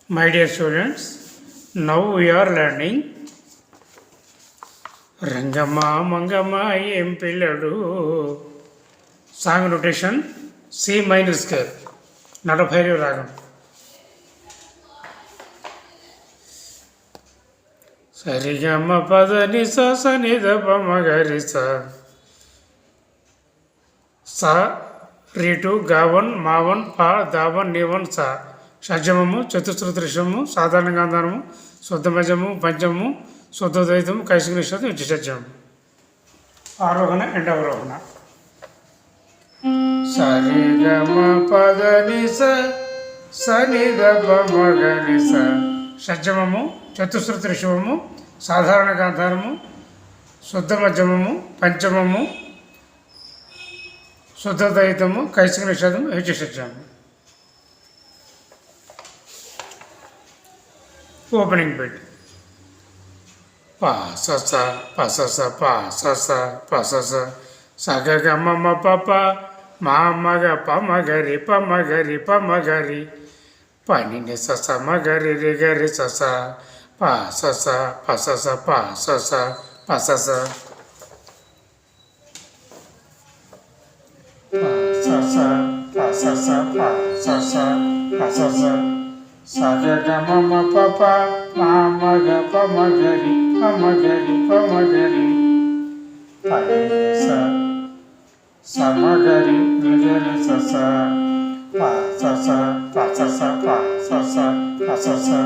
My dear students, now we are learning Rangama Mangama Empilladu song notation C minor scale, not a Bhairavi Ragam. Sarigama Pada Nisa Sanida Pamagarisa Sa Ritu Gavan Mavan Pa Davan Nivan Sa షడ్జమము చతుశ్రుతృషము సాధారణ గాంధారము శుద్ధమజము పంచమము శుద్ధద్వైతము కైసిక నిషేధం విద్యుషడ్జము ఆరోహణ and అవరోహణ సరి గమ పద నిస సని దప మగ నిస షడ్జమము చతుశ్రుతృషము సాధారణ గాంధారము శుద్ధమజమము పంచమము శుద్ధద్వైతము కైసిక నిషేధం విద్యుషడ్జము. Opening bit. Pa sa sa pa sa sa pa sa sa pa sa sa sa ga ga ma ma pa pa ma ma ga pa ma ga ri pa ma ga ri pa ma ga ri pa ni ne sa sa ma ga ri re ga ri sa sa pa sa sa pa sa sa pa sa sa pa sa sa pa sa sa pa sa sa pa sa sa pa sa sa Saga ga ma ma pa pa ma ma ga pa ma ga ri pa ma ga ri pa ma ga ri pa sa sa ma ga ri ga ri sa sa pa sa sa pa sa sa pa sa sa pa sa sa.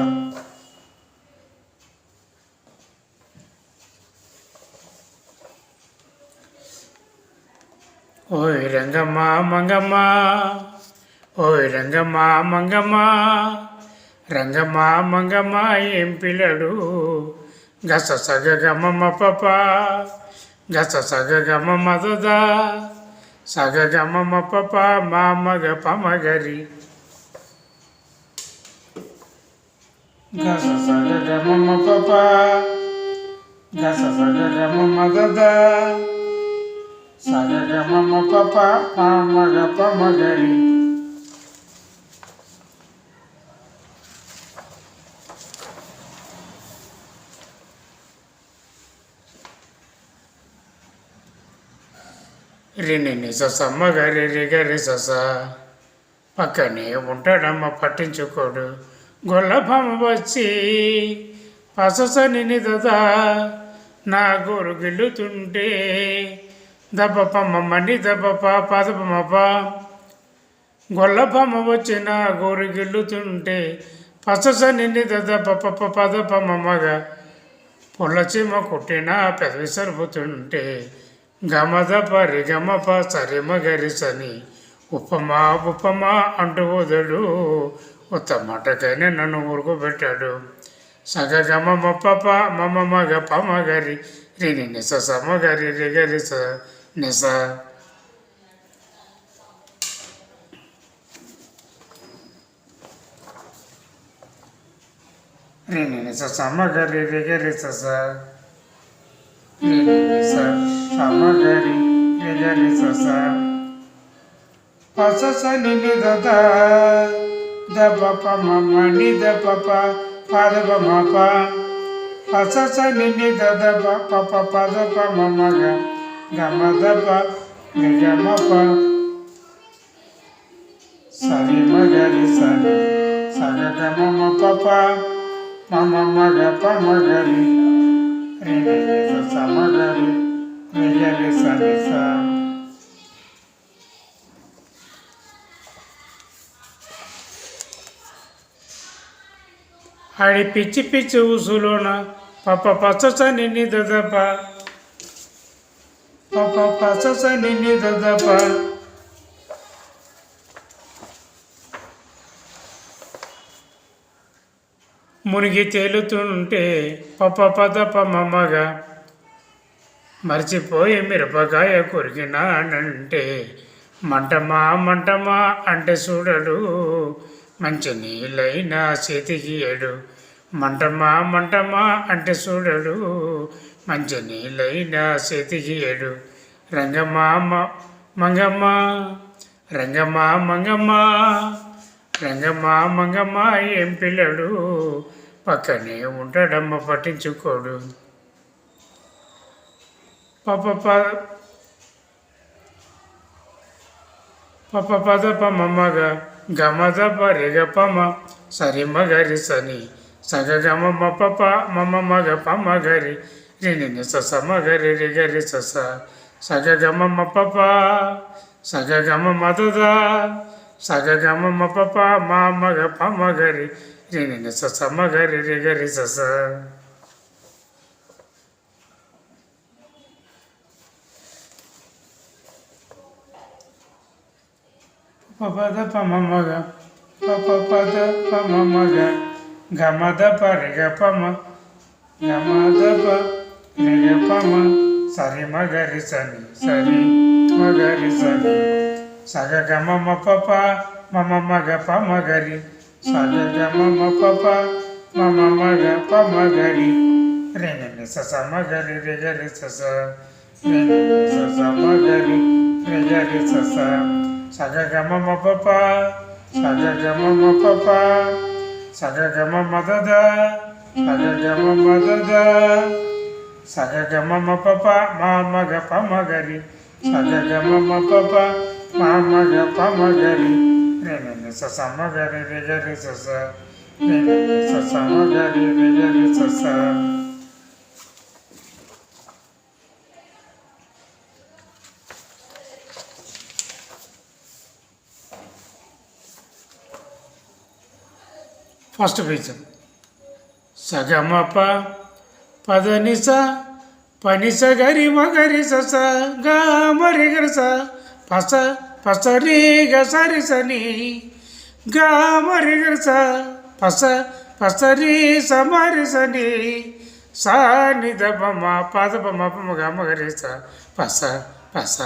Oi rangama mangama oi rangama mangama రంగమా మంగమా ఏం పిల్లడు గస సగ గమ పప గస సగ గమ మదద సగ గమ పప మా మగ పమగరి గస సగ గమ పప గస సగ గమ మదద సగ గమ పప మా మగ పమగరి. రిని సమ్మ గరి రిగరి సస పక్కనే ఉంటాడమ్మ పట్టించుకోడు గొల్లభమ్మ వచ్చి పసస నిని దదా నా గోరు గిల్లుతుంటే దబ్బపమ్మ మని దబ్బప పదపమప గొల్లభమ్మ వచ్చి నా గోరు గిల్లుతుంటే పసస నిని దద పప పదపమ్మగా పొల్లచిమ్మ కొట్టిన పెదవి సరుపుతుంటే గమద పరి గమప సరిమ గరిసని ఉప్పమా ఉప్పమా అంటూ వదడు ఉత్తమాటకైనా నన్ను ఊరుకోబెట్టాడు సగ గమ మప్ప మమ మగ పమ గరి రిని నిస సమ గరి రిగరి స నిస రిని నిస సమ గరి రిగరి స సమగరి రిగరి సస పసస నిని దద దప మమ ని దప పదప మప పసస నిని దద పప పదప మమ గమ దప గమప సరి మగరి సరి సగ గమ పప మమ మగ పమగరి సమగరి రిగరి సరిస. ఆడి పిచ్చి పిచ్చి ఊసులోన పప్ప పచ్చస నిన్ని దదప పప్ప పచ్చస నిన్ని దదప మునిగి తేలుతుంటే పప్ప పదప మమ్మగా మర్చిపోయి మిరపకాయ కొరికినానంటే మంటమా మంటమా అంటే చూడడు మంచి నీళ్ళైనా చేతికియడు మంటమా మంటమా అంటే చూడడు మంచి నీళ్ళైనా చేతికియడు రంగమా మంగమ్మ రంగమా మంగమ్మ రంగమ్మ మంగమ్మ ఏం పిల్లడు పక్కనే ఉంటాడమ్మ పట్టించుకోడు. పప పద పమగ గమద పరిగ పమ సరి మగరి సని సగ గమ పప మమ మగ పమ గరి రిని సస మగరి రిగరి సస సగ గమ పప సగ గమ మదద సగ గమ పప మా మగ పమ గరి రిని సస మగరి రిగరి సస. పద పమగ పద పమగ గమద పరిగ పమ గమద పరిగ పమ సరి మగరి సని సరి మగరి సని సగ గమ పప మమ మగ పమ గరి సగ గమ పప మమ మగ పమ గరి రేని సస మగరి రిగరి సస రేని సస మగరి రిగరి సస సగ గమ పప సగ గమ పప సగ గమ మదద సగ గమ మదద సగ గమ పప మా మగ పమ గరి సగ గమ పప మా మగ పమ గరి రేని సస మగరి రిగరి సస రేని సస మగరి రిగరి సస. ఫస్ట్ పేజ్ సగమప పదనిస పనిస గరి మగరి సస గరి గరస పస పసరి గసరి సని గరి గరస పస పసరి సమరి సని సాని దమ పద పమ పమ గమ గరి స పస పస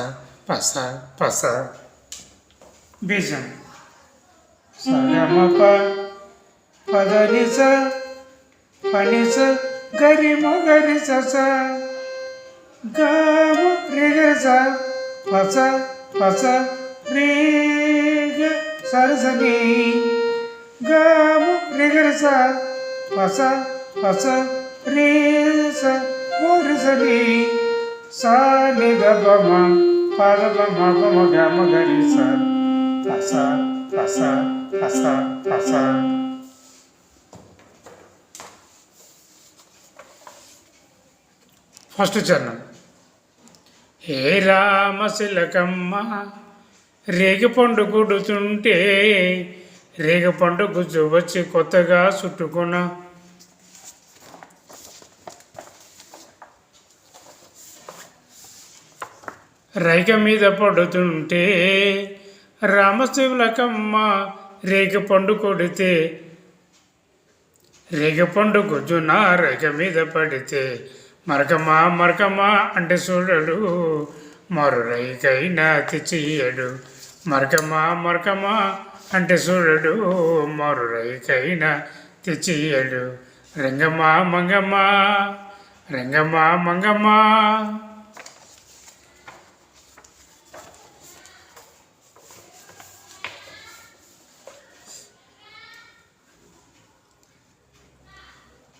పస పస. బీజం సగమప పదనిస పనిస గరి మగరి సస గమ రిగస పస పస రేగ సరసని గమ రిగస పస పస రేస మోరసని సాని దమ పద పమ పమ గమ గరి స పస పస పస పస. ఫస్ట్ చరణం. హే రామశిలకమ్మ రేగిపండు కొడుతుంటే రేగిపండు గుజ్జు వచ్చి కొత్తగా చుట్టుకున్న రైక మీద పడుతుంటే రామశిలకమ్మ రేగిపండు కొడితే రేగిపండు గుజ్జున రైక మీద పడితే మరకమా మరకమా అంటే చూడడు మరో రైకైనా తెచ్చియడు. మరకమా మరకమా అంటే చూడడు మరో రైకైనా తెచ్చియడు. రంగమ్మా మంగమ్మా రంగమ్మా మంగమ్మా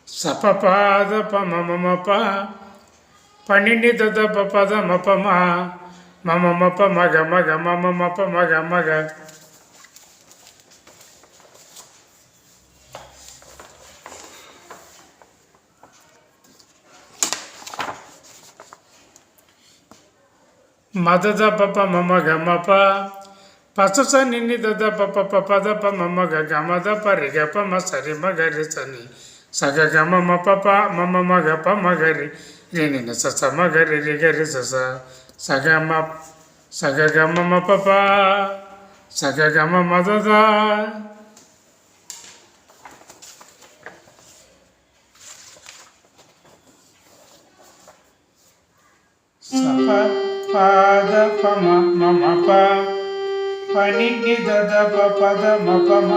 సపపాద పమమప పనిని దద పద మపమ మమ మప మగ మగ మమ మప మగ మగ. మదద పప మమ గమప పసస నిన్ని దద పప పద ప మమ గమద పరిగ పమ సరి మగరి సని సగ గమ పప మమ మగ పమ గరి రిని సస మగరి రిగరి సస సగ గమ పప సగ గమ మదద సప పాద పమ మమ ప పని దద పద మపమ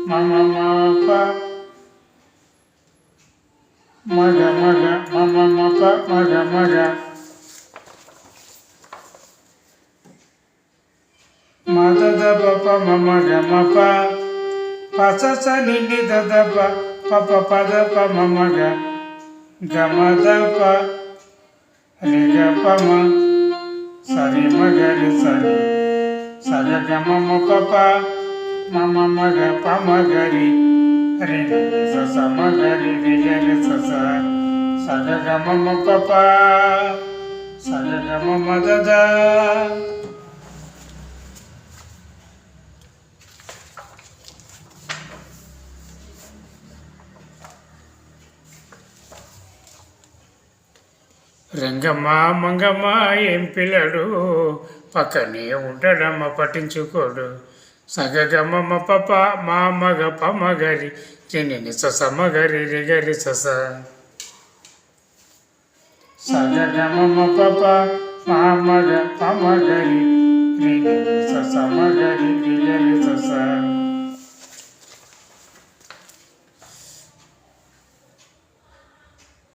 మమ మప మగ మగ మమ మప మగ మగ. మదద పప మమ గమ ప పసస నిని దద పప పద ప మమ గమద ప రి గ ప మ సరి మ గరి సరి సగ గమ మ పప మమ మగ ప మ గరి రి ని స స మ గరి రి గరి స స సగ గమ మ పప సగ గమ మదద. రంగమ్మ మంగమ్మ ఏం పిల్లడు పక్కనే ఉంటాడమ్మ పట్టించుకోడు. సగగమ్మ పప మా మగ పమ గరి చిన్ని సస మగరి రిగరి సస సగగమ్మ పప మా మగ పమ గరి రిగరి సస మగరి రిగరి సస